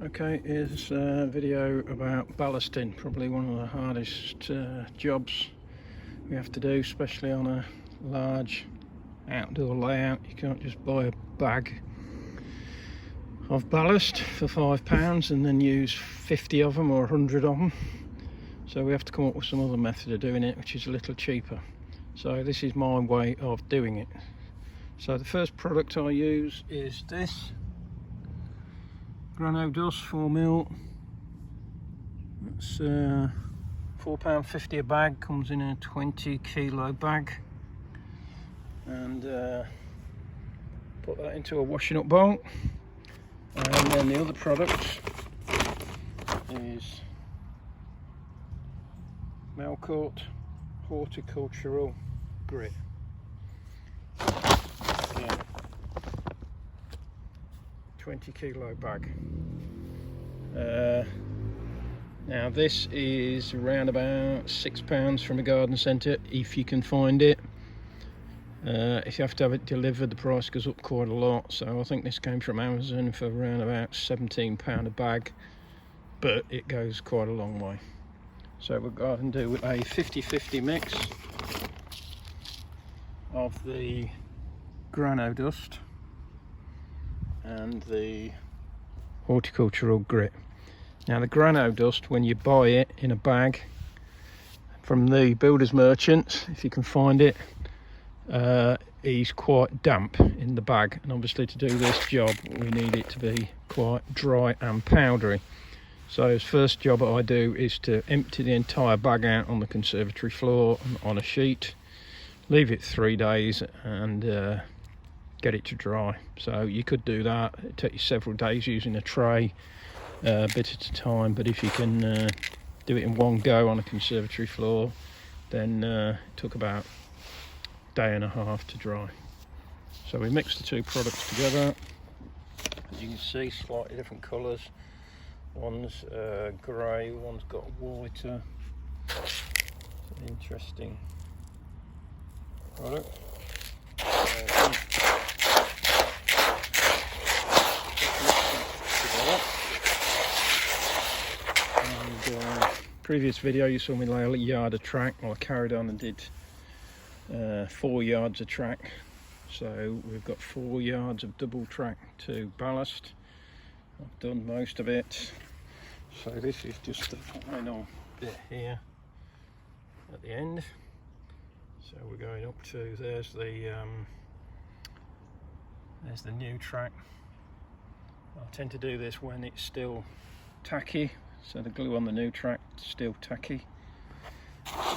Okay, here's a video about ballasting, probably one of the hardest jobs we have to do, especially on a large outdoor layout. You can't just buy a bag of ballast for £5 and then use 50 of them or 100 of them. So we have to come up with some other method of doing it, which is a little cheaper. So this is my way of doing it. So the first product I use is this grano dust 4mm. It's £4.50 a bag, comes in a 20 kilo bag, and put that into a washing up bowl. And then the other product is Melcourt horticultural grit. Again, 20 kilo bag. Now this is around about £6 from a garden centre if you can find it. If you have to have it delivered, the price goes up quite a lot. So I think this came from Amazon for around about £17 a bag, but it goes quite a long way. So we'll go and do a 50-50 mix of the grano dust and the horticultural grit. Now the grano dust, when you buy it in a bag from the builder's merchants, if you can find it, is quite damp in the bag, and obviously to do this job we need it to be quite dry and powdery. So the first job I do is to empty the entire bag out on the conservatory floor on a sheet, leave it 3 days and get it to dry. So you could do that, it takes you several days using a tray, a bit at a time, but if you can do it in one go on a conservatory floor, then it took about a day and a half to dry. So we mix the two products together. As you can see, slightly different colours. One's grey, one's got whiter. It's an interesting product. Previous video you saw me lay a yard of track. Well, I carried on and did 4 yards of track. So we've got 4 yards of double track to ballast. I've done most of it. So this is just the final bit here at the end. So we're going up to, there's the new track. I tend to do this when it's still tacky, so the glue on the new track is still tacky.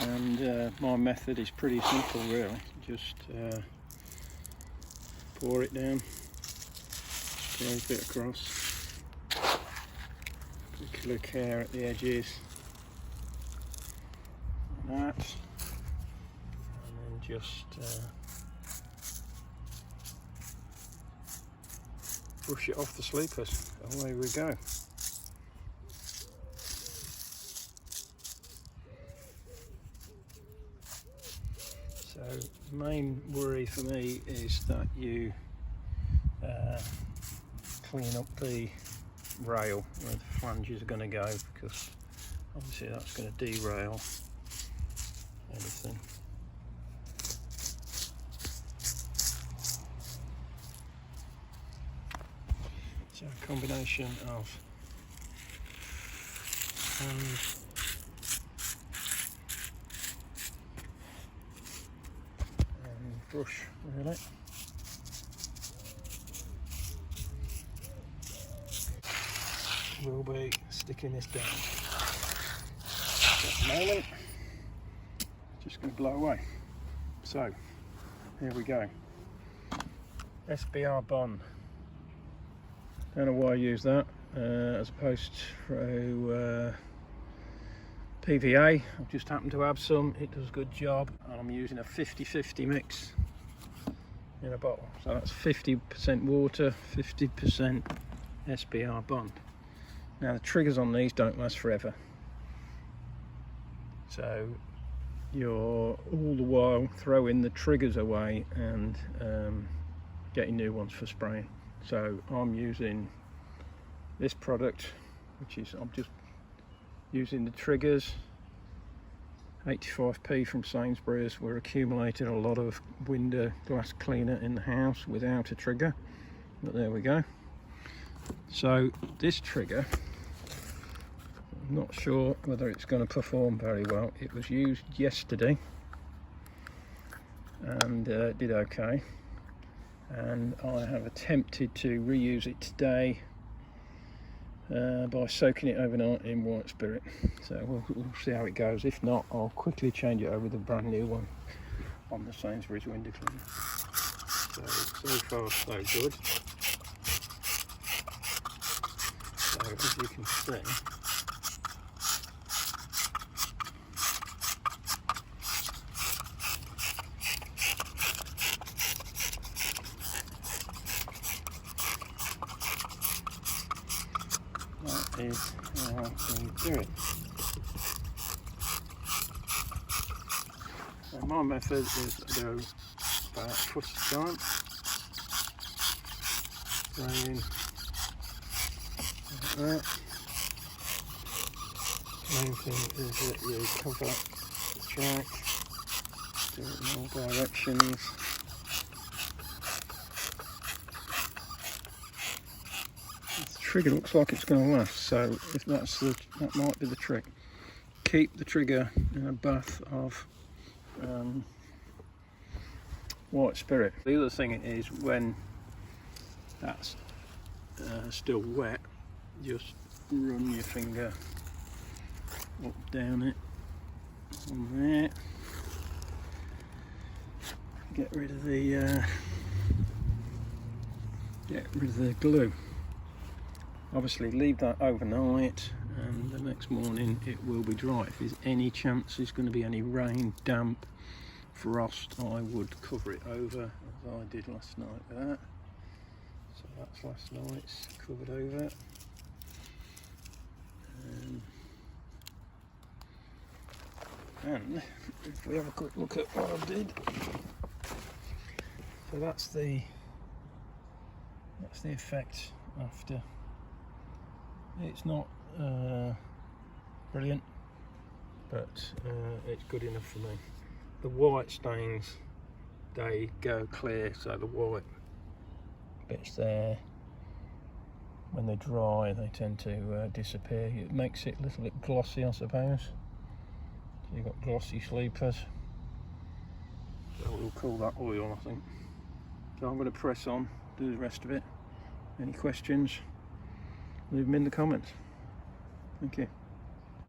And my method is pretty simple really, just pour it down, scrape it across, particular care at the edges, like that, and then just brush it off the sleepers. Away we go. So the main worry for me is that you clean up the rail where the flanges are going to go, because obviously that's going to derail anything. So a combination of hand and brush really. We'll be sticking this down. At the moment, it's just going to blow away. So here we go. SBR bond. Don't know why I use that as opposed to PVA. I've just happened to have some. It does a good job, and I'm using a 50-50 mix in a bottle. So that's 50% water, 50% SBR bond. Now the triggers on these don't last forever, so you're all the while throwing the triggers away and getting new ones for spraying. So I'm using this product, which is, I'm just using the triggers, 85p from Sainsbury's. We're accumulating a lot of window glass cleaner in the house without a trigger, but there we go. So this trigger, I'm not sure whether it's going to perform very well. It was used yesterday and did okay, and I have attempted to reuse it today by soaking it overnight in white spirit. So we'll see how it goes. If not, I'll quickly change it over with a brand new one on the Sainsbury's window cleaner. So far so good. So as you can see, that is how we do it. So my method is to go about a foot at a time, spraying like that. Main thing is that you cover the track, do it in all directions. The trigger looks like it's going to last, so if that might be the trick. Keep the trigger in a bath of white spirit. The other thing is, when that's still wet, just run your finger up down it on there. Get rid of the glue. Obviously leave that overnight, and the next morning it will be dry. If there's any chance there's going to be any rain, damp, frost, I would cover it over, as I did last night with that. So that's last night's covered over. And if we have a quick look at what I did, so that's the effect after. It's not brilliant, but it's good enough for me. The white stains, they go clear, so the white bits there, when they dry, they tend to disappear. It makes it a little bit glossy, I suppose. So you've got glossy sleepers. So we'll call that oil, I think. So I'm going to press on, do the rest of it. Any questions? Leave them in the comments. Thank you.